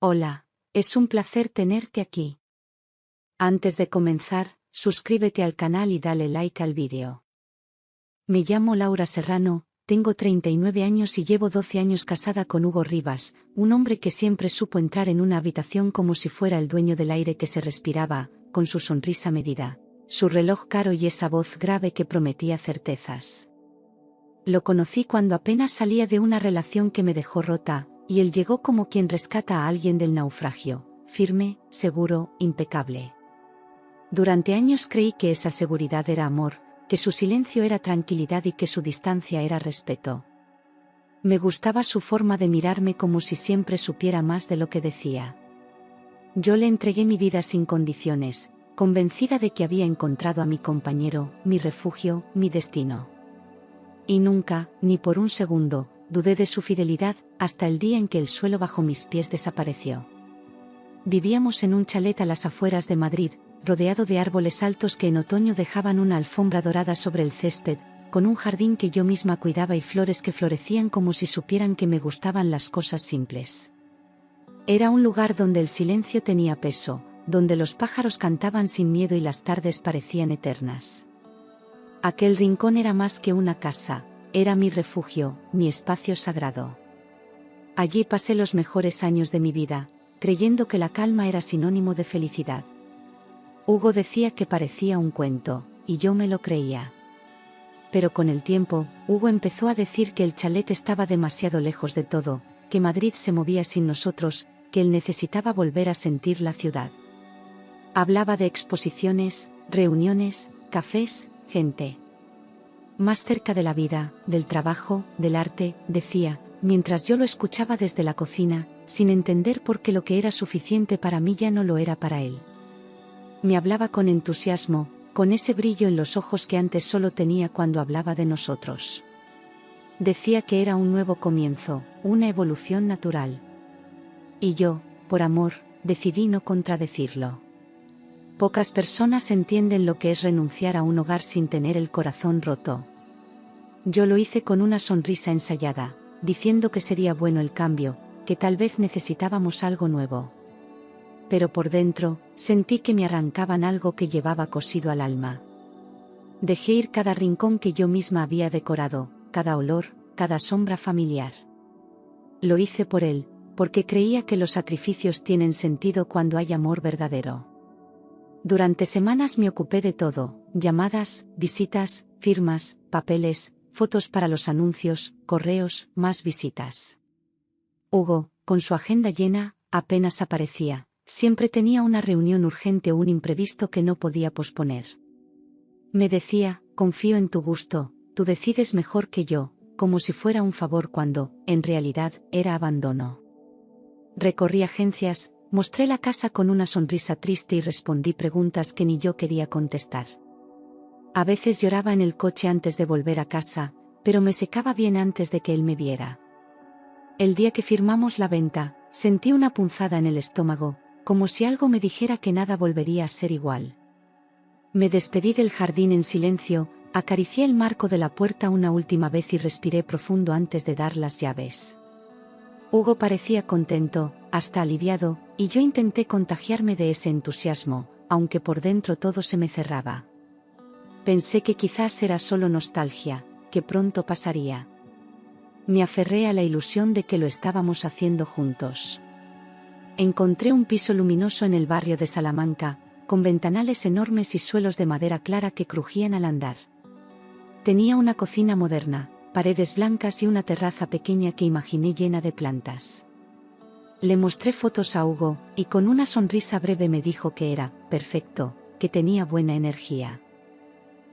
Hola, es un placer tenerte aquí. Antes de comenzar, suscríbete al canal y dale like al vídeo. Me llamo Laura Serrano, tengo 39 años y llevo 12 años casada con Hugo Rivas, un hombre que siempre supo entrar en una habitación como si fuera el dueño del aire que se respiraba, con su sonrisa medida, su reloj caro y esa voz grave que prometía certezas. Lo conocí cuando apenas salía de una relación que me dejó rota, y él llegó como quien rescata a alguien del naufragio, firme, seguro, impecable. Durante años creí que esa seguridad era amor, que su silencio era tranquilidad y que su distancia era respeto. Me gustaba su forma de mirarme como si siempre supiera más de lo que decía. Yo le entregué mi vida sin condiciones, convencida de que había encontrado a mi compañero, mi refugio, mi destino. Y nunca, ni por un segundo, dudé de su fidelidad, hasta el día en que el suelo bajo mis pies desapareció. Vivíamos en un chalet a las afueras de Madrid, rodeado de árboles altos que en otoño dejaban una alfombra dorada sobre el césped, con un jardín que yo misma cuidaba y flores que florecían como si supieran que me gustaban las cosas simples. Era un lugar donde el silencio tenía peso, donde los pájaros cantaban sin miedo y las tardes parecían eternas. Aquel rincón era más que una casa, era mi refugio, mi espacio sagrado. Allí pasé los mejores años de mi vida, creyendo que la calma era sinónimo de felicidad. Hugo decía que parecía un cuento, y yo me lo creía. Pero con el tiempo, Hugo empezó a decir que el chalet estaba demasiado lejos de todo, que Madrid se movía sin nosotros, que él necesitaba volver a sentir la ciudad. Hablaba de exposiciones, reuniones, cafés, gente. Más cerca de la vida, del trabajo, del arte, decía, mientras yo lo escuchaba desde la cocina, sin entender por qué lo que era suficiente para mí ya no lo era para él. Me hablaba con entusiasmo, con ese brillo en los ojos que antes solo tenía cuando hablaba de nosotros. Decía que era un nuevo comienzo, una evolución natural. Y yo, por amor, decidí no contradecirlo. Pocas personas entienden lo que es renunciar a un hogar sin tener el corazón roto. Yo lo hice con una sonrisa ensayada, diciendo que sería bueno el cambio, que tal vez necesitábamos algo nuevo. Pero por dentro, sentí que me arrancaban algo que llevaba cosido al alma. Dejé ir cada rincón que yo misma había decorado, cada olor, cada sombra familiar. Lo hice por él, porque creía que los sacrificios tienen sentido cuando hay amor verdadero. Durante semanas me ocupé de todo, llamadas, visitas, firmas, papeles, fotos para los anuncios, correos, más visitas. Hugo, con su agenda llena, apenas aparecía, siempre tenía una reunión urgente o un imprevisto que no podía posponer. Me decía, confío en tu gusto, tú decides mejor que yo, como si fuera un favor cuando, en realidad, era abandono. Recorrí agencias, mostré la casa con una sonrisa triste y respondí preguntas que ni yo quería contestar. A veces lloraba en el coche antes de volver a casa, pero me secaba bien antes de que él me viera. El día que firmamos la venta, sentí una punzada en el estómago, como si algo me dijera que nada volvería a ser igual. Me despedí del jardín en silencio, acaricié el marco de la puerta una última vez y respiré profundo antes de dar las llaves. Hugo parecía contento, hasta aliviado, y yo intenté contagiarme de ese entusiasmo, aunque por dentro todo se me cerraba. Pensé que quizás era solo nostalgia, que pronto pasaría. Me aferré a la ilusión de que lo estábamos haciendo juntos. Encontré un piso luminoso en el barrio de Salamanca, con ventanales enormes y suelos de madera clara que crujían al andar. Tenía una cocina moderna, paredes blancas y una terraza pequeña que imaginé llena de plantas. Le mostré fotos a Hugo, y con una sonrisa breve me dijo que era perfecto, que tenía buena energía.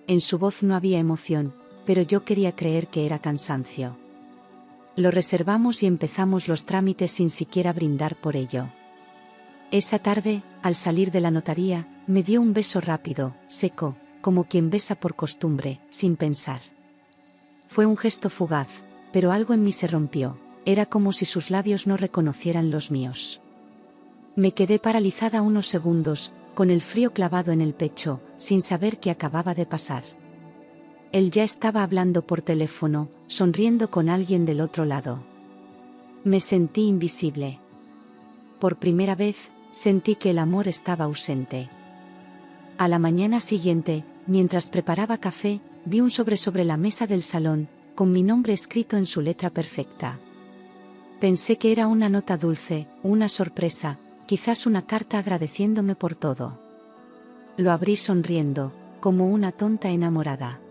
En su voz no había emoción, pero yo quería creer que era cansancio. Lo reservamos y empezamos los trámites sin siquiera brindar por ello. Esa tarde, al salir de la notaría, me dio un beso rápido, seco, como quien besa por costumbre, sin pensar. Fue un gesto fugaz, pero algo en mí se rompió, era como si sus labios no reconocieran los míos. Me quedé paralizada unos segundos, con el frío clavado en el pecho, sin saber qué acababa de pasar. Él ya estaba hablando por teléfono, sonriendo con alguien del otro lado. Me sentí invisible. Por primera vez, sentí que el amor estaba ausente. A la mañana siguiente, mientras preparaba café, vi un sobre la mesa del salón, con mi nombre escrito en su letra perfecta. Pensé que era una nota dulce, una sorpresa, quizás una carta agradeciéndome por todo. Lo abrí sonriendo, como una tonta enamorada.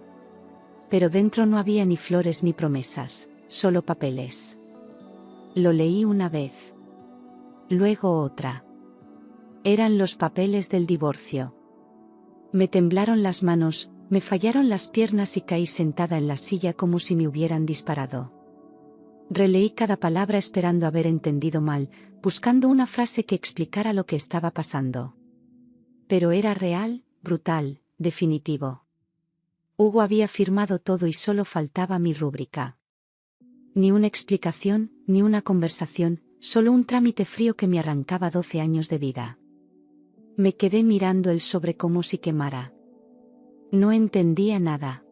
Pero dentro no había ni flores ni promesas, solo papeles. Lo leí una vez. Luego otra. Eran los papeles del divorcio. Me temblaron las manos, me fallaron las piernas y caí sentada en la silla como si me hubieran disparado. Releí cada palabra esperando haber entendido mal, buscando una frase que explicara lo que estaba pasando. Pero era real, brutal, definitivo. Hugo había firmado todo y solo faltaba mi rúbrica. Ni una explicación, ni una conversación, solo un trámite frío que me arrancaba 12 años de vida. Me quedé mirando el sobre como si quemara. No entendía nada.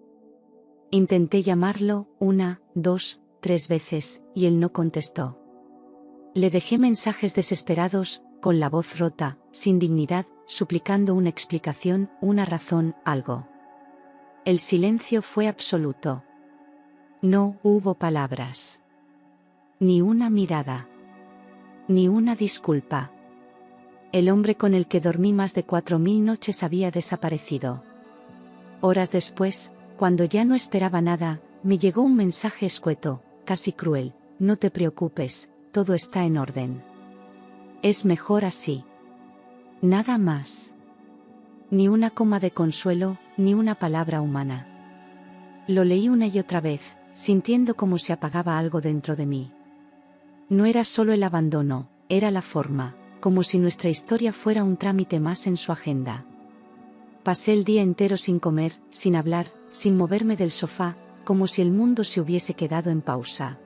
Intenté llamarlo 1, 2, 3 veces, y él no contestó. Le dejé mensajes desesperados, con la voz rota, sin dignidad, suplicando una explicación, una razón, algo. El silencio fue absoluto. No hubo palabras. Ni una mirada. Ni una disculpa. El hombre con el que dormí más de 4000 noches había desaparecido. Horas después, cuando ya no esperaba nada, me llegó un mensaje escueto, casi cruel: no te preocupes, todo está en orden. Es mejor así. Nada más. Ni una coma de consuelo, ni una palabra humana. Lo leí una y otra vez, sintiendo como se apagaba algo dentro de mí. No era solo el abandono, era la forma, como si nuestra historia fuera un trámite más en su agenda. Pasé el día entero sin comer, sin hablar, sin moverme del sofá, como si el mundo se hubiese quedado en pausa.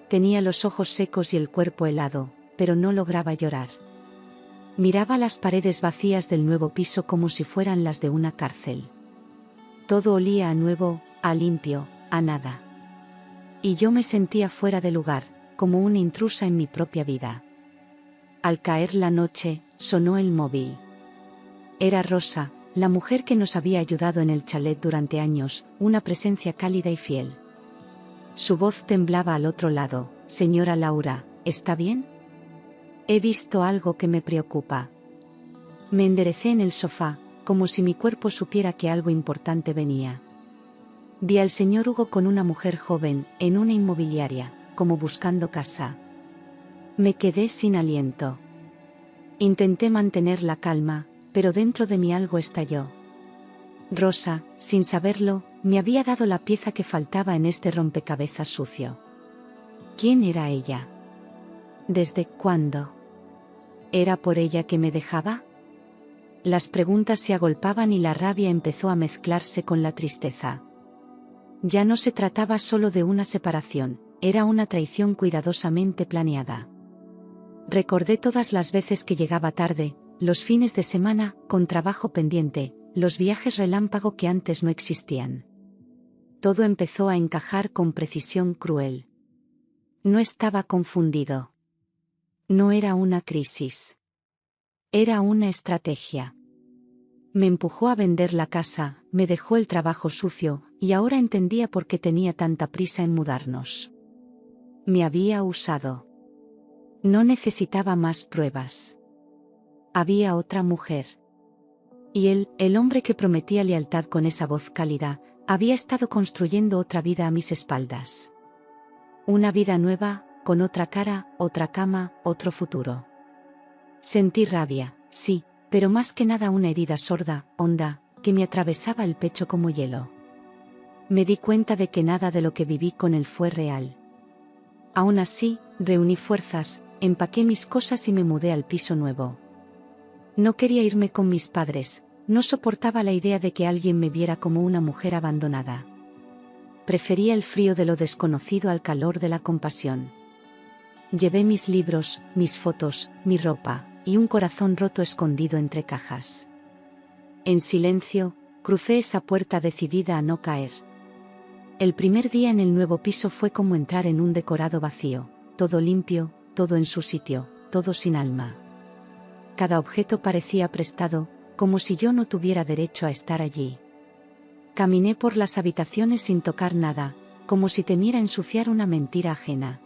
Tenía los ojos secos y el cuerpo helado, pero no lograba llorar. Miraba las paredes vacías del nuevo piso como si fueran las de una cárcel. Todo olía a nuevo, a limpio, a nada. Y yo me sentía fuera de lugar, como una intrusa en mi propia vida. Al caer la noche, sonó el móvil. Era Rosa, la mujer que nos había ayudado en el chalet durante años, una presencia cálida y fiel. Su voz temblaba al otro lado: señora Laura, ¿está bien? He visto algo que me preocupa. Me enderecé en el sofá, como si mi cuerpo supiera que algo importante venía. Vi al señor Hugo con una mujer joven, en una inmobiliaria, como buscando casa. Me quedé sin aliento. Intenté mantener la calma, pero dentro de mí algo estalló. Rosa, sin saberlo, me había dado la pieza que faltaba en este rompecabezas sucio. ¿Quién era ella? ¿Desde cuándo? ¿Era por ella que me dejaba? Las preguntas se agolpaban y la rabia empezó a mezclarse con la tristeza. Ya no se trataba solo de una separación, era una traición cuidadosamente planeada. Recordé todas las veces que llegaba tarde, los fines de semana, con trabajo pendiente, los viajes relámpago que antes no existían. Todo empezó a encajar con precisión cruel. No estaba confundido. No era una crisis. Era una estrategia. Me empujó a vender la casa, me dejó el trabajo sucio, y ahora entendía por qué tenía tanta prisa en mudarnos. Me había usado. No necesitaba más pruebas. Había otra mujer. Y él, el hombre que prometía lealtad con esa voz cálida, había estado construyendo otra vida a mis espaldas. Una vida nueva, con otra cara, otra cama, otro futuro. Sentí rabia, sí, pero más que nada una herida sorda, honda, que me atravesaba el pecho como hielo. Me di cuenta de que nada de lo que viví con él fue real. Aún así, reuní fuerzas, empaqué mis cosas y me mudé al piso nuevo. No quería irme con mis padres, no soportaba la idea de que alguien me viera como una mujer abandonada. Prefería el frío de lo desconocido al calor de la compasión. Llevé mis libros, mis fotos, mi ropa, y un corazón roto escondido entre cajas. En silencio, crucé esa puerta decidida a no caer. El primer día en el nuevo piso fue como entrar en un decorado vacío, todo limpio, todo en su sitio, todo sin alma. Cada objeto parecía prestado, como si yo no tuviera derecho a estar allí. Caminé por las habitaciones sin tocar nada, como si temiera ensuciar una mentira ajena.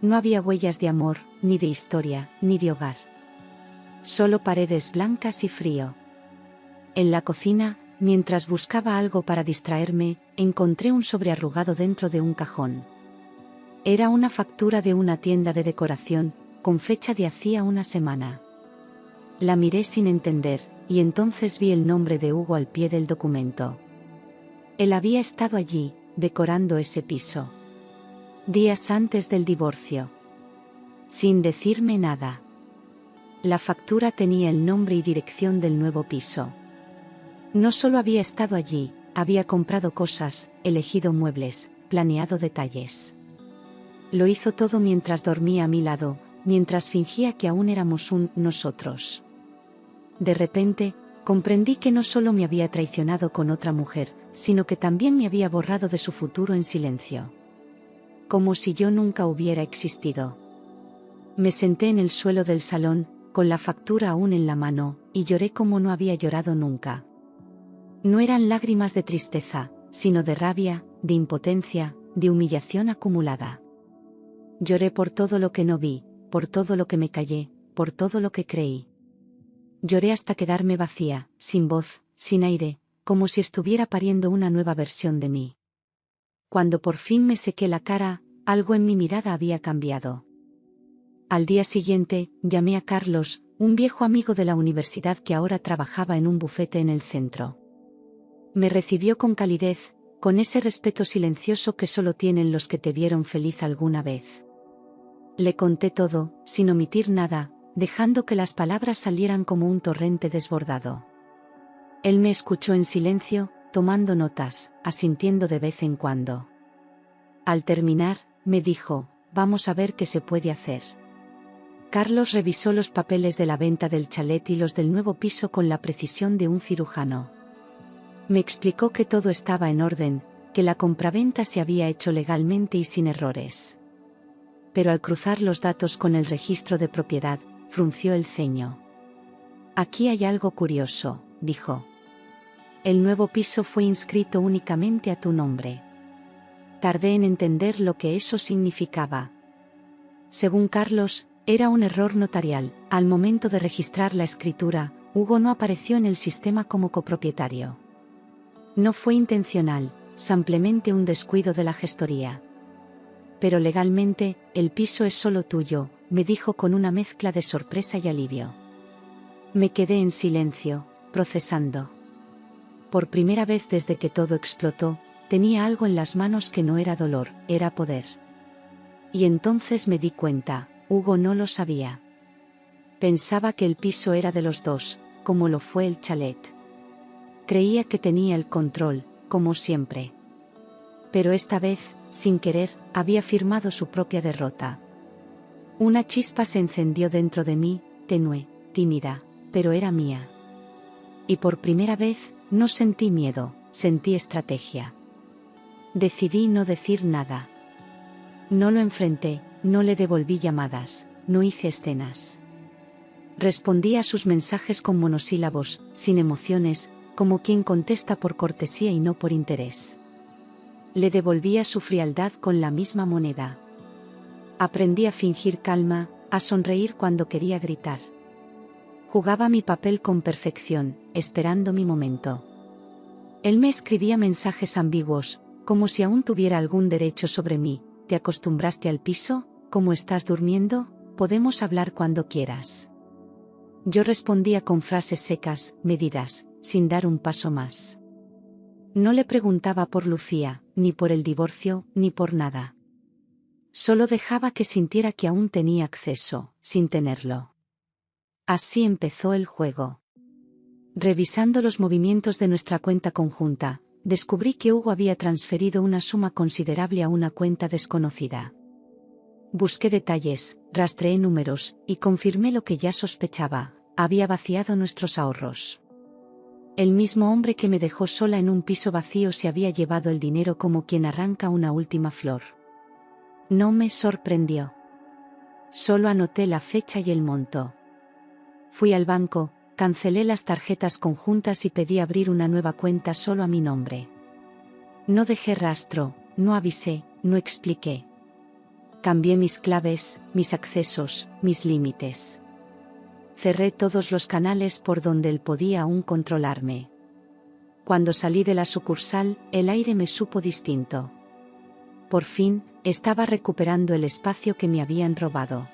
No había huellas de amor, ni de historia, ni de hogar. Solo paredes blancas y frío. En la cocina, mientras buscaba algo para distraerme, encontré un sobre arrugado dentro de un cajón. Era una factura de una tienda de decoración, con fecha de hacía una semana. La miré sin entender, y entonces vi el nombre de Hugo al pie del documento. Él había estado allí, decorando ese piso. Días antes del divorcio. Sin decirme nada. La factura tenía el nombre y dirección del nuevo piso. No solo había estado allí, había comprado cosas, elegido muebles, planeado detalles. Lo hizo todo mientras dormía a mi lado, mientras fingía que aún éramos un nosotros. De repente, comprendí que no solo me había traicionado con otra mujer, sino que también me había borrado de su futuro en silencio. Como si yo nunca hubiera existido. Me senté en el suelo del salón, con la factura aún en la mano, y lloré como no había llorado nunca. No eran lágrimas de tristeza, sino de rabia, de impotencia, de humillación acumulada. Lloré por todo lo que no vi, por todo lo que me callé, por todo lo que creí. Lloré hasta quedarme vacía, sin voz, sin aire, como si estuviera pariendo una nueva versión de mí. Cuando por fin me sequé la cara, algo en mi mirada había cambiado. Al día siguiente, llamé a Carlos, un viejo amigo de la universidad que ahora trabajaba en un bufete en el centro. Me recibió con calidez, con ese respeto silencioso que solo tienen los que te vieron feliz alguna vez. Le conté todo, sin omitir nada, dejando que las palabras salieran como un torrente desbordado. Él me escuchó en silencio, tomando notas, asintiendo de vez en cuando. Al terminar, me dijo, vamos a ver qué se puede hacer. Carlos revisó los papeles de la venta del chalet y los del nuevo piso con la precisión de un cirujano. Me explicó que todo estaba en orden, que la compraventa se había hecho legalmente y sin errores. Pero al cruzar los datos con el registro de propiedad, frunció el ceño. Aquí hay algo curioso, dijo. El nuevo piso fue inscrito únicamente a tu nombre. Tardé en entender lo que eso significaba. Según Carlos, era un error notarial. Al momento de registrar la escritura, Hugo no apareció en el sistema como copropietario. No fue intencional, simplemente un descuido de la gestoría. Pero legalmente, el piso es solo tuyo, me dijo con una mezcla de sorpresa y alivio. Me quedé en silencio, procesando. Por primera vez desde que todo explotó, tenía algo en las manos que no era dolor, era poder. Y entonces me di cuenta, Hugo no lo sabía. Pensaba que el piso era de los dos, como lo fue el chalet. Creía que tenía el control, como siempre. Pero esta vez, sin querer, había firmado su propia derrota. Una chispa se encendió dentro de mí, tenue, tímida, pero era mía. Y por primera vez, no sentí miedo, sentí estrategia. Decidí no decir nada. No lo enfrenté, no le devolví llamadas, no hice escenas. Respondí a sus mensajes con monosílabos, sin emociones, como quien contesta por cortesía y no por interés. Le devolvía su frialdad con la misma moneda. Aprendí a fingir calma, a sonreír cuando quería gritar. Jugaba mi papel con perfección, esperando mi momento. Él me escribía mensajes ambiguos, como si aún tuviera algún derecho sobre mí. ¿Te acostumbraste al piso? ¿Cómo estás durmiendo? Podemos hablar cuando quieras. Yo respondía con frases secas, medidas, sin dar un paso más. No le preguntaba por Lucía, ni por el divorcio, ni por nada. Solo dejaba que sintiera que aún tenía acceso, sin tenerlo. Así empezó el juego. Revisando los movimientos de nuestra cuenta conjunta, descubrí que Hugo había transferido una suma considerable a una cuenta desconocida. Busqué detalles, rastreé números, y confirmé lo que ya sospechaba, había vaciado nuestros ahorros. El mismo hombre que me dejó sola en un piso vacío se había llevado el dinero como quien arranca una última flor. No me sorprendió. Solo anoté la fecha y el monto. Fui al banco, cancelé las tarjetas conjuntas y pedí abrir una nueva cuenta solo a mi nombre. No dejé rastro, no avisé, no expliqué. Cambié mis claves, mis accesos, mis límites. Cerré todos los canales por donde él podía aún controlarme. Cuando salí de la sucursal, el aire me supo distinto. Por fin, estaba recuperando el espacio que me habían robado.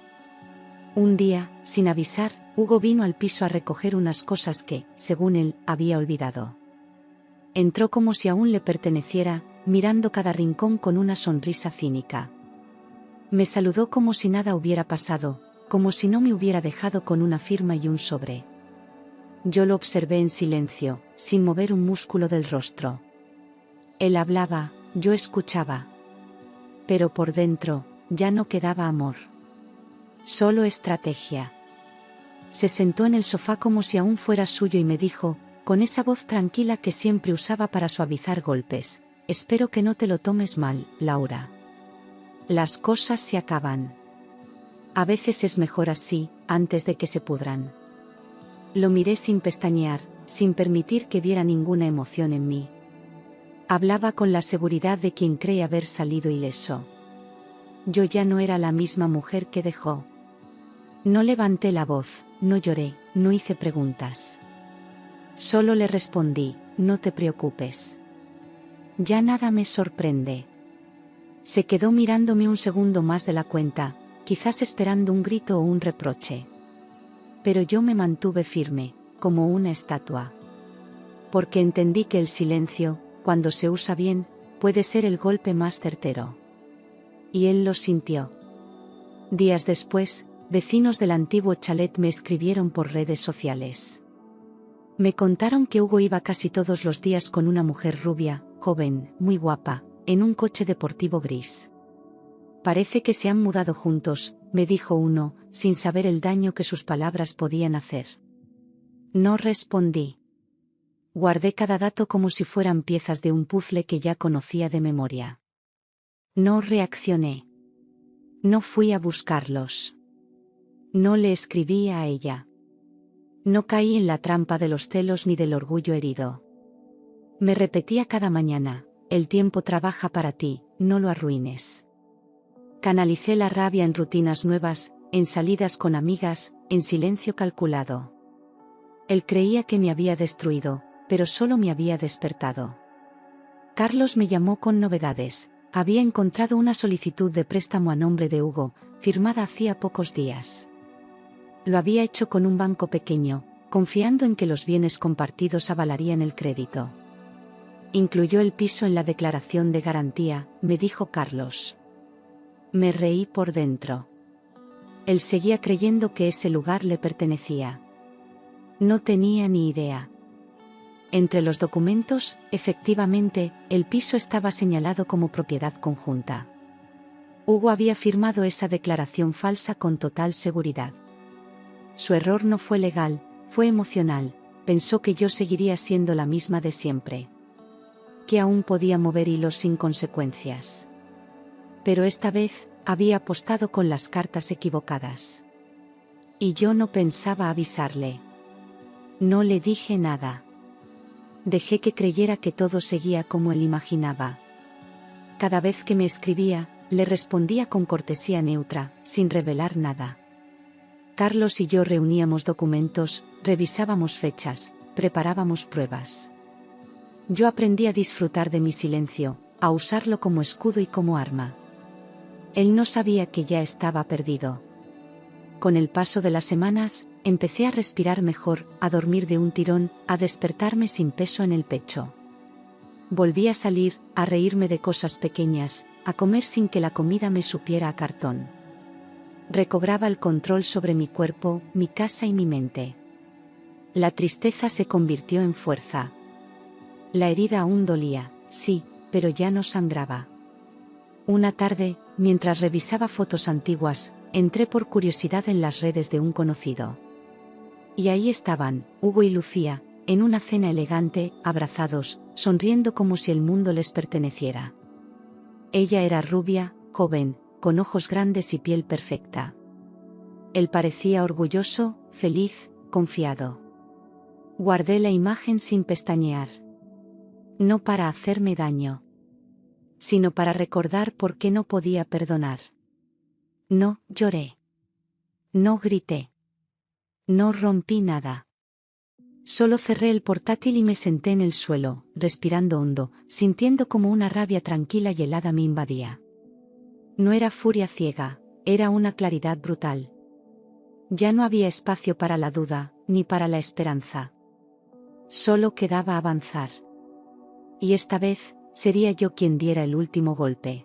Un día, sin avisar, Hugo vino al piso a recoger unas cosas que, según él, había olvidado. Entró como si aún le perteneciera, mirando cada rincón con una sonrisa cínica. Me saludó como si nada hubiera pasado, como si no me hubiera dejado con una firma y un sobre. Yo lo observé en silencio, sin mover un músculo del rostro. Él hablaba, yo escuchaba. Pero por dentro, ya no quedaba amor. Solo estrategia. Se sentó en el sofá como si aún fuera suyo y me dijo, con esa voz tranquila que siempre usaba para suavizar golpes: espero que no te lo tomes mal, Laura. Las cosas se acaban. A veces es mejor así, antes de que se pudran. Lo miré sin pestañear, sin permitir que viera ninguna emoción en mí. Hablaba con la seguridad de quien cree haber salido ileso. Yo ya no era la misma mujer que dejó. No levanté la voz, no lloré, no hice preguntas. Solo le respondí: no te preocupes. Ya nada me sorprende. Se quedó mirándome un segundo más de la cuenta, quizás esperando un grito o un reproche. Pero yo me mantuve firme, como una estatua. Porque entendí que el silencio, cuando se usa bien, puede ser el golpe más certero. Y él lo sintió. Días después, vecinos del antiguo chalet me escribieron por redes sociales. Me contaron que Hugo iba casi todos los días con una mujer rubia, joven, muy guapa, en un coche deportivo gris. Parece que se han mudado juntos, me dijo uno, sin saber el daño que sus palabras podían hacer. No respondí. Guardé cada dato como si fueran piezas de un puzzle que ya conocía de memoria. No reaccioné. No fui a buscarlos. No le escribí a ella. No caí en la trampa de los celos ni del orgullo herido. Me repetía cada mañana: el tiempo trabaja para ti, no lo arruines. Canalicé la rabia en rutinas nuevas, en salidas con amigas, en silencio calculado. Él creía que me había destruido, pero solo me había despertado. Carlos me llamó con novedades. Había encontrado una solicitud de préstamo a nombre de Hugo, firmada hacía pocos días. Lo había hecho con un banco pequeño, confiando en que los bienes compartidos avalarían el crédito. Incluyó el piso en la declaración de garantía, me dijo Carlos. Me reí por dentro. Él seguía creyendo que ese lugar le pertenecía. No tenía ni idea. Entre los documentos, efectivamente, el piso estaba señalado como propiedad conjunta. Hugo había firmado esa declaración falsa con total seguridad. Su error no fue legal, fue emocional. Pensó que yo seguiría siendo la misma de siempre. Que aún podía mover hilos sin consecuencias. Pero esta vez, había apostado con las cartas equivocadas. Y yo no pensaba avisarle. No le dije nada. Dejé que creyera que todo seguía como él imaginaba. Cada vez que me escribía, le respondía con cortesía neutra, sin revelar nada. Carlos y yo reuníamos documentos, revisábamos fechas, preparábamos pruebas. Yo aprendí a disfrutar de mi silencio, a usarlo como escudo y como arma. Él no sabía que ya estaba perdido. Con el paso de las semanas, empecé a respirar mejor, a dormir de un tirón, a despertarme sin peso en el pecho. Volví a salir, a reírme de cosas pequeñas, a comer sin que la comida me supiera a cartón. Recobraba el control sobre mi cuerpo, mi casa y mi mente. La tristeza se convirtió en fuerza. La herida aún dolía, sí, pero ya no sangraba. Una tarde, mientras revisaba fotos antiguas, entré por curiosidad en las redes de un conocido. Y ahí estaban, Hugo y Lucía, en una cena elegante, abrazados, sonriendo como si el mundo les perteneciera. Ella era rubia, joven, con ojos grandes y piel perfecta. Él parecía orgulloso, feliz, confiado. Guardé la imagen sin pestañear. No para hacerme daño, sino para recordar por qué no podía perdonar. No lloré. No grité. No rompí nada. Solo cerré el portátil y me senté en el suelo, respirando hondo, sintiendo como una rabia tranquila y helada me invadía. No era furia ciega, era una claridad brutal. Ya no había espacio para la duda, ni para la esperanza. Solo quedaba avanzar. Y esta vez, sería yo quien diera el último golpe.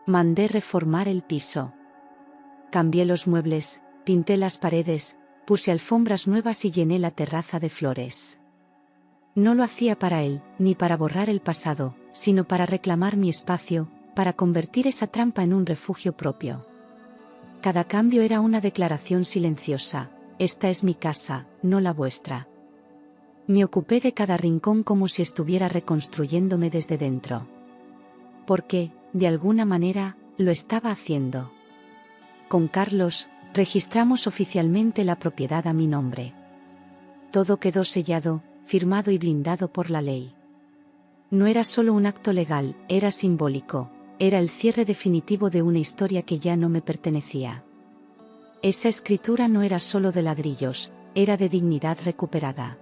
Mandé reformar el piso. Cambié los muebles, pinté las paredes, puse alfombras nuevas y llené la terraza de flores. No lo hacía para él, ni para borrar el pasado, sino para reclamar mi espacio, para convertir esa trampa en un refugio propio. Cada cambio era una declaración silenciosa: esta es mi casa, no la vuestra. Me ocupé de cada rincón como si estuviera reconstruyéndome desde dentro. Porque, de alguna manera, lo estaba haciendo. Con Carlos, registramos oficialmente la propiedad a mi nombre. Todo quedó sellado, firmado y blindado por la ley. No era solo un acto legal, era simbólico, era el cierre definitivo de una historia que ya no me pertenecía. Esa escritura no era solo de ladrillos, era de dignidad recuperada.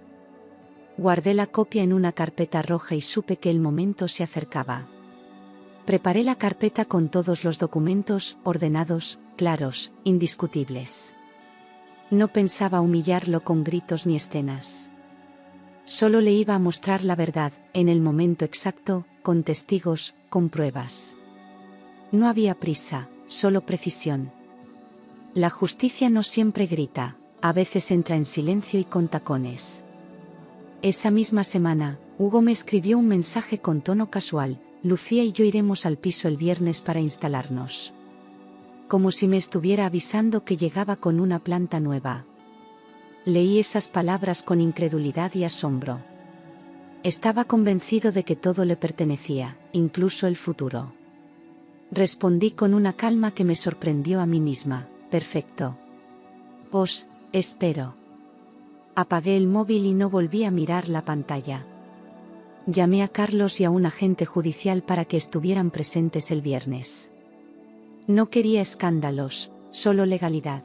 Guardé la copia en una carpeta roja y supe que el momento se acercaba. Preparé la carpeta con todos los documentos, ordenados, claros, indiscutibles. No pensaba humillarlo con gritos ni escenas. Solo le iba a mostrar la verdad, en el momento exacto, con testigos, con pruebas. No había prisa, solo precisión. La justicia no siempre grita, a veces entra en silencio y con tacones. Esa misma semana, Hugo me escribió un mensaje con tono casual: Lucía y yo iremos al piso el viernes para instalarnos. Como si me estuviera avisando que llegaba con una planta nueva. Leí esas palabras con incredulidad y asombro. Estaba convencido de que todo le pertenecía, incluso el futuro. Respondí con una calma que me sorprendió a mí misma: perfecto. Os espero. Apagué el móvil y no volví a mirar la pantalla. Llamé a Carlos y a un agente judicial para que estuvieran presentes el viernes. No quería escándalos, solo legalidad.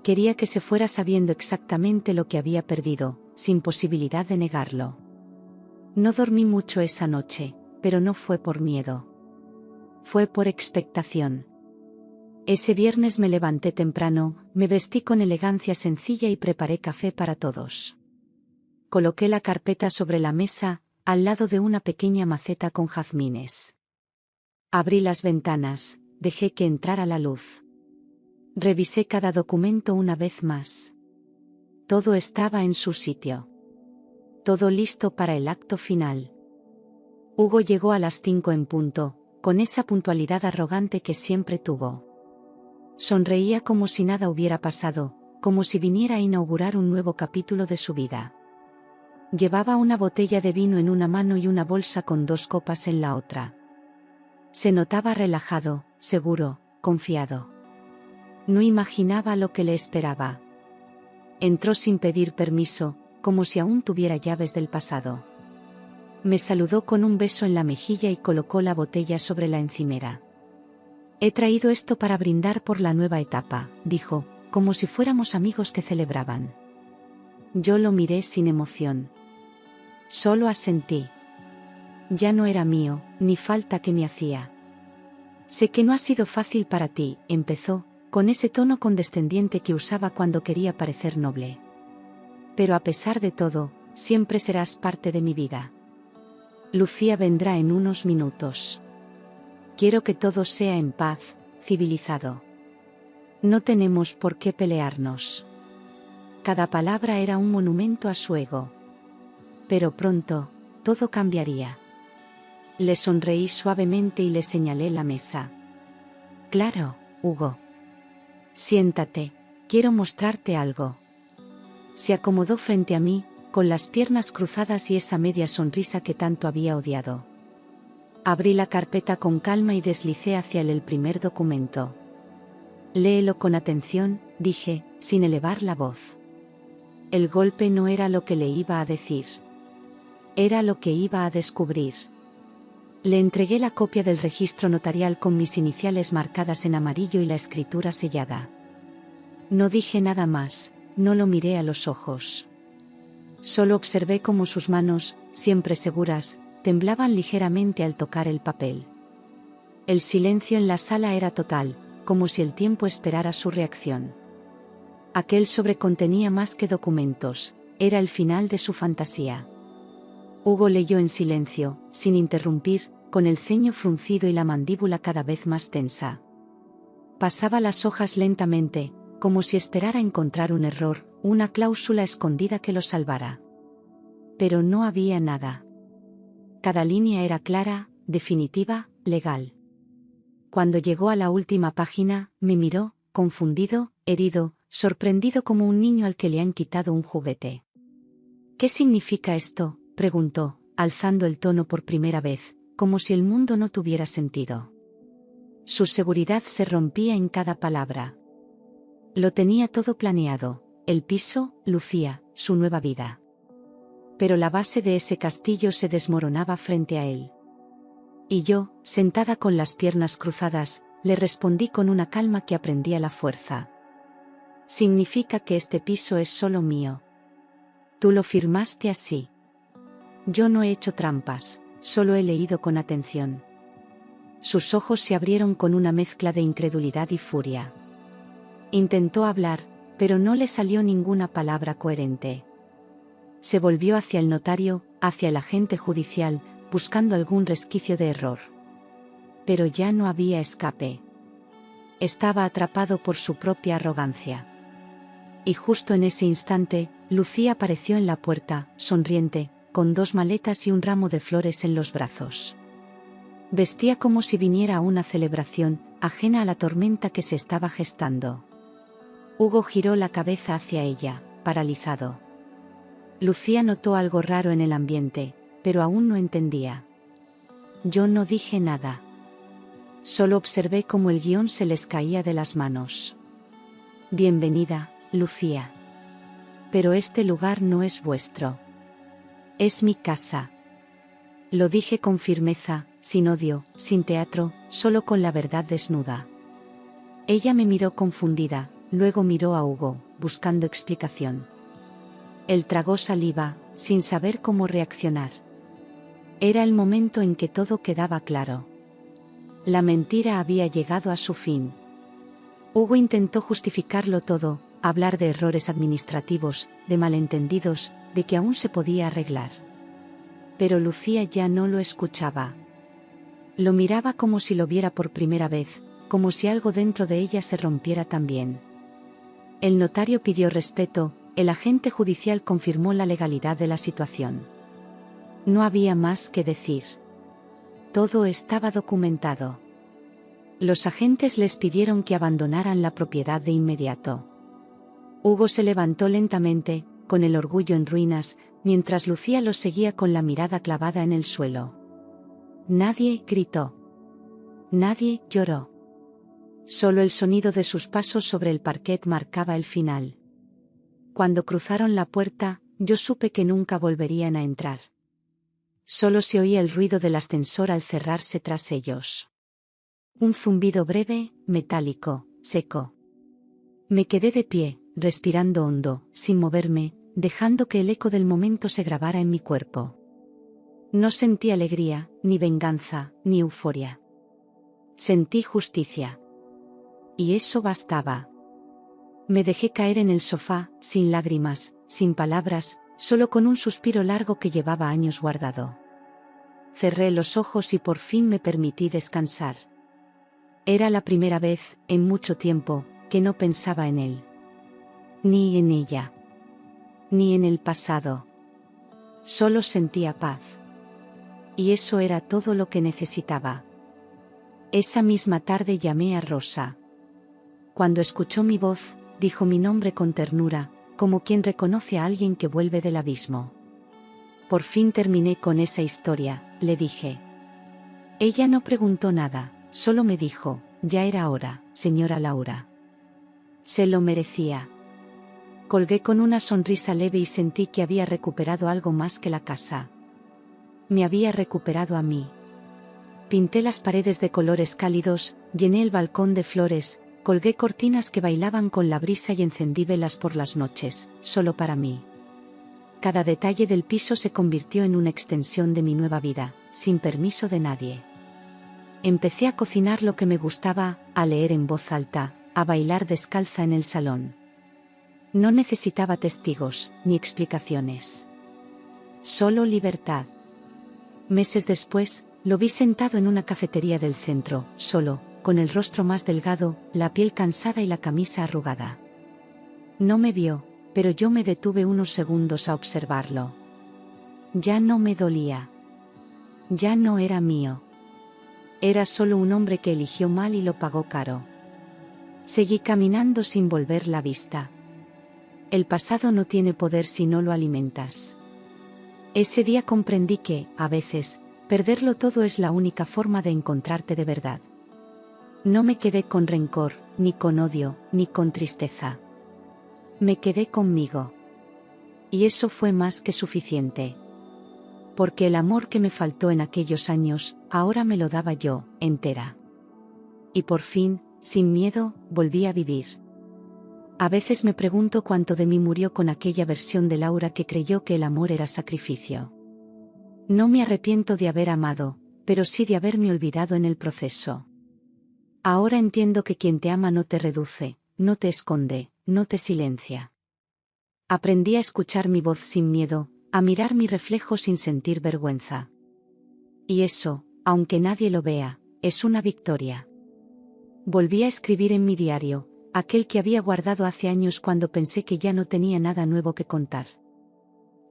Quería que se fuera sabiendo exactamente lo que había perdido, sin posibilidad de negarlo. No dormí mucho esa noche, pero no fue por miedo. Fue por expectación. Ese viernes me levanté temprano, me vestí con elegancia sencilla y preparé café para todos. Coloqué la carpeta sobre la mesa, al lado de una pequeña maceta con jazmines. Abrí las ventanas, dejé que entrara la luz. Revisé cada documento una vez más. Todo estaba en su sitio. Todo listo para el acto final. Hugo llegó a las 5 en punto, con esa puntualidad arrogante que siempre tuvo. Sonreía como si nada hubiera pasado, como si viniera a inaugurar un nuevo capítulo de su vida. Llevaba una botella de vino en una mano y una bolsa con 2 copas en la otra. Se notaba relajado, seguro, confiado. No imaginaba lo que le esperaba. Entró sin pedir permiso, como si aún tuviera llaves del pasado. Me saludó con un beso en la mejilla y colocó la botella sobre la encimera. He traído esto para brindar por la nueva etapa, dijo, como si fuéramos amigos que celebraban. Yo lo miré sin emoción. Solo asentí. Ya no era mío, ni falta que me hacía. Sé que no ha sido fácil para ti, empezó, con ese tono condescendiente que usaba cuando quería parecer noble. Pero a pesar de todo, siempre serás parte de mi vida. Lucía vendrá en unos minutos. Quiero que todo sea en paz, civilizado. No tenemos por qué pelearnos. Cada palabra era un monumento a su ego. Pero pronto, todo cambiaría. Le sonreí suavemente y le señalé la mesa. Claro, Hugo. Siéntate, quiero mostrarte algo. Se acomodó frente a mí, con las piernas cruzadas y esa media sonrisa que tanto había odiado. Abrí la carpeta con calma y deslicé hacia él el primer documento. Léelo con atención, dije, sin elevar la voz. El golpe no era lo que le iba a decir. Era lo que iba a descubrir. Le entregué la copia del registro notarial con mis iniciales marcadas en amarillo y la escritura sellada. No dije nada más, no lo miré a los ojos. Solo observé cómo sus manos, siempre seguras, temblaban ligeramente al tocar el papel. El silencio en la sala era total, como si el tiempo esperara su reacción. Aquel sobre contenía más que documentos, era el final de su fantasía. Hugo leyó en silencio, sin interrumpir, con el ceño fruncido y la mandíbula cada vez más tensa. Pasaba las hojas lentamente, como si esperara encontrar un error, una cláusula escondida que lo salvara. Pero no había nada. Cada línea era clara, definitiva, legal. Cuando llegó a la última página, me miró, confundido, herido, sorprendido como un niño al que le han quitado un juguete. ¿Qué significa esto?, preguntó, alzando el tono por primera vez, como si el mundo no tuviera sentido. Su seguridad se rompía en cada palabra. Lo tenía todo planeado, el piso, Lucía, su nueva vida. Pero la base de ese castillo se desmoronaba frente a él. Y yo, sentada con las piernas cruzadas, le respondí con una calma que aprendí a la fuerza. Significa que este piso es solo mío. Tú lo firmaste así. Yo no he hecho trampas, solo he leído con atención. Sus ojos se abrieron con una mezcla de incredulidad y furia. Intentó hablar, pero no le salió ninguna palabra coherente. Se volvió hacia el notario, hacia el agente judicial, buscando algún resquicio de error. Pero ya no había escape. Estaba atrapado por su propia arrogancia. Y justo en ese instante, Lucía apareció en la puerta, sonriente, con 2 maletas y un ramo de flores en los brazos. Vestía como si viniera a una celebración, ajena a la tormenta que se estaba gestando. Hugo giró la cabeza hacia ella, paralizado. Lucía notó algo raro en el ambiente, pero aún no entendía. Yo no dije nada. Solo observé cómo el guión se les caía de las manos. Bienvenida, Lucía. Pero este lugar no es vuestro. Es mi casa. Lo dije con firmeza, sin odio, sin teatro, solo con la verdad desnuda. Ella me miró confundida, luego miró a Hugo, buscando explicación. Él tragó saliva, sin saber cómo reaccionar. Era el momento en que todo quedaba claro. La mentira había llegado a su fin. Hugo intentó justificarlo todo, hablar de errores administrativos, de malentendidos, de que aún se podía arreglar. Pero Lucía ya no lo escuchaba. Lo miraba como si lo viera por primera vez, como si algo dentro de ella se rompiera también. El notario pidió respeto, el agente judicial confirmó la legalidad de la situación. No había más que decir. Todo estaba documentado. Los agentes les pidieron que abandonaran la propiedad de inmediato. Hugo se levantó lentamente, con el orgullo en ruinas, mientras Lucía los seguía con la mirada clavada en el suelo. Nadie gritó. Nadie lloró. Solo el sonido de sus pasos sobre el parquet marcaba el final. Cuando cruzaron la puerta, yo supe que nunca volverían a entrar. Solo se oía el ruido del ascensor al cerrarse tras ellos. Un zumbido breve, metálico, seco. Me quedé de pie, respirando hondo, sin moverme, dejando que el eco del momento se grabara en mi cuerpo. No sentí alegría, ni venganza, ni euforia. Sentí justicia. Y eso bastaba. Me dejé caer en el sofá, sin lágrimas, sin palabras, solo con un suspiro largo que llevaba años guardado. Cerré los ojos y por fin me permití descansar. Era la primera vez, en mucho tiempo, que no pensaba en él. Ni en ella. Ni en el pasado. Solo sentía paz. Y eso era todo lo que necesitaba. Esa misma tarde llamé a Rosa. Cuando escuchó mi voz, dijo mi nombre con ternura, como quien reconoce a alguien que vuelve del abismo. Por fin terminé con esa historia, le dije. Ella no preguntó nada, solo me dijo, ya era hora, señora Laura. Se lo merecía. Colgué con una sonrisa leve y sentí que había recuperado algo más que la casa. Me había recuperado a mí. Pinté las paredes de colores cálidos, llené el balcón de flores, colgué cortinas que bailaban con la brisa y encendí velas por las noches, solo para mí. Cada detalle del piso se convirtió en una extensión de mi nueva vida, sin permiso de nadie. Empecé a cocinar lo que me gustaba, a leer en voz alta, a bailar descalza en el salón. No necesitaba testigos, ni explicaciones. Solo libertad. Meses después, lo vi sentado en una cafetería del centro, solo, con el rostro más delgado, la piel cansada y la camisa arrugada. No me vio, pero yo me detuve unos segundos a observarlo. Ya no me dolía. Ya no era mío. Era solo un hombre que eligió mal y lo pagó caro. Seguí caminando sin volver la vista. El pasado no tiene poder si no lo alimentas. Ese día comprendí que, a veces, perderlo todo es la única forma de encontrarte de verdad. No me quedé con rencor, ni con odio, ni con tristeza. Me quedé conmigo. Y eso fue más que suficiente. Porque el amor que me faltó en aquellos años, ahora me lo daba yo, entera. Y por fin, sin miedo, volví a vivir. A veces me pregunto cuánto de mí murió con aquella versión de Laura que creyó que el amor era sacrificio. No me arrepiento de haber amado, pero sí de haberme olvidado en el proceso. Ahora entiendo que quien te ama no te reduce, no te esconde, no te silencia. Aprendí a escuchar mi voz sin miedo, a mirar mi reflejo sin sentir vergüenza. Y eso, aunque nadie lo vea, es una victoria. Volví a escribir en mi diario, aquel que había guardado hace años cuando pensé que ya no tenía nada nuevo que contar.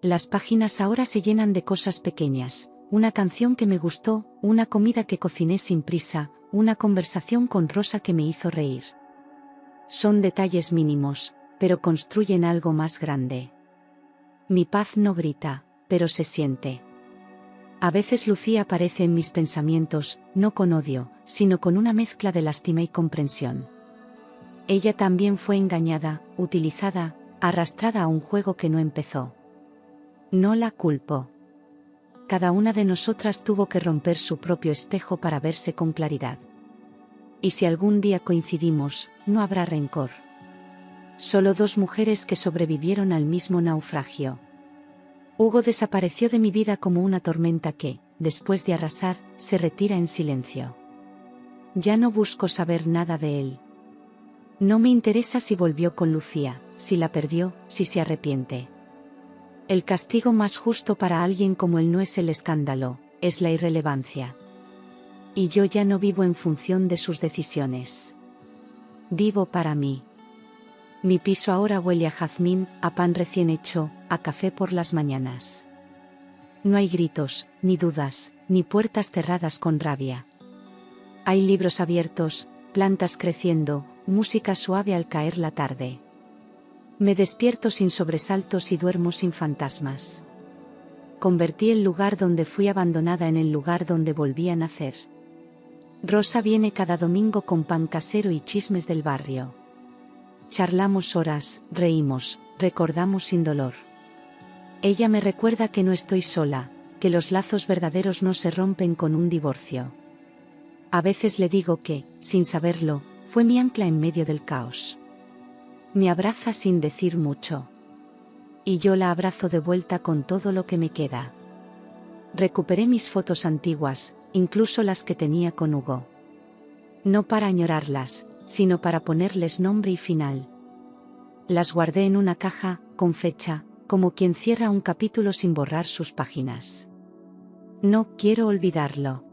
Las páginas ahora se llenan de cosas pequeñas, una canción que me gustó, una comida que cociné sin prisa, una conversación con Rosa que me hizo reír. Son detalles mínimos, pero construyen algo más grande. Mi paz no grita, pero se siente. A veces Lucía aparece en mis pensamientos, no con odio, sino con una mezcla de lástima y comprensión. Ella también fue engañada, utilizada, arrastrada a un juego que no empezó. No la culpo. Cada una de nosotras tuvo que romper su propio espejo para verse con claridad. Y si algún día coincidimos, no habrá rencor. Solo dos mujeres que sobrevivieron al mismo naufragio. Hugo desapareció de mi vida como una tormenta que, después de arrasar, se retira en silencio. Ya no busco saber nada de él. No me interesa si volvió con Lucía, si la perdió, si se arrepiente. El castigo más justo para alguien como él no es el escándalo, es la irrelevancia. Y yo ya no vivo en función de sus decisiones. Vivo para mí. Mi piso ahora huele a jazmín, a pan recién hecho, a café por las mañanas. No hay gritos, ni dudas, ni puertas cerradas con rabia. Hay libros abiertos, plantas creciendo, música suave al caer la tarde. Me despierto sin sobresaltos y duermo sin fantasmas. Convertí el lugar donde fui abandonada en el lugar donde volví a nacer. Rosa viene cada domingo con pan casero y chismes del barrio. Charlamos horas, reímos, recordamos sin dolor. Ella me recuerda que no estoy sola, que los lazos verdaderos no se rompen con un divorcio. A veces le digo que, sin saberlo, fue mi ancla en medio del caos. Me abraza sin decir mucho. Y yo la abrazo de vuelta con todo lo que me queda. Recuperé mis fotos antiguas, incluso las que tenía con Hugo. No para añorarlas, sino para ponerles nombre y final. Las guardé en una caja, con fecha, como quien cierra un capítulo sin borrar sus páginas. No quiero olvidarlo.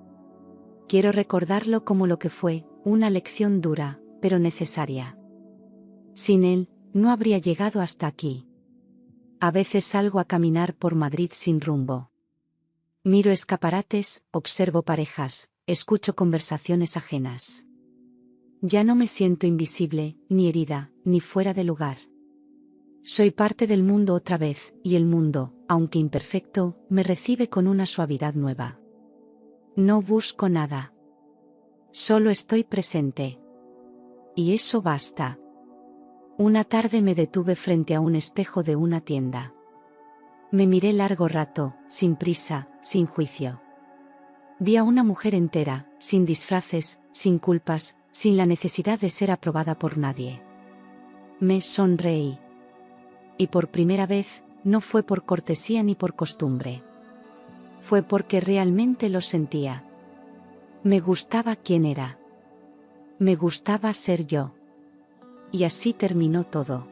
Quiero recordarlo como lo que fue, una lección dura, pero necesaria. Sin él, no habría llegado hasta aquí. A veces salgo a caminar por Madrid sin rumbo. Miro escaparates, observo parejas, escucho conversaciones ajenas. Ya no me siento invisible, ni herida, ni fuera de lugar. Soy parte del mundo otra vez, y el mundo, aunque imperfecto, me recibe con una suavidad nueva. No busco nada. Solo estoy presente. Y eso basta. Una tarde me detuve frente a un espejo de una tienda. Me miré largo rato, sin prisa, sin juicio. Vi a una mujer entera, sin disfraces, sin culpas, sin la necesidad de ser aprobada por nadie. Me sonreí. Y por primera vez, no fue por cortesía ni por costumbre. Fue porque realmente lo sentía. Me gustaba quién era. Me gustaba ser yo. Y así terminó todo.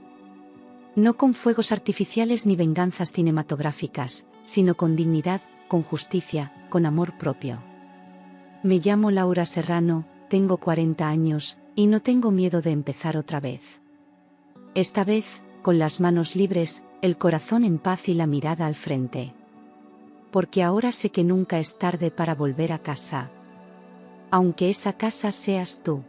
No con fuegos artificiales ni venganzas cinematográficas, sino con dignidad, con justicia, con amor propio. Me llamo Laura Serrano, tengo 40 años, y no tengo miedo de empezar otra vez. Esta vez, con las manos libres, el corazón en paz y la mirada al frente. Porque ahora sé que nunca es tarde para volver a casa. Aunque esa casa seas tú.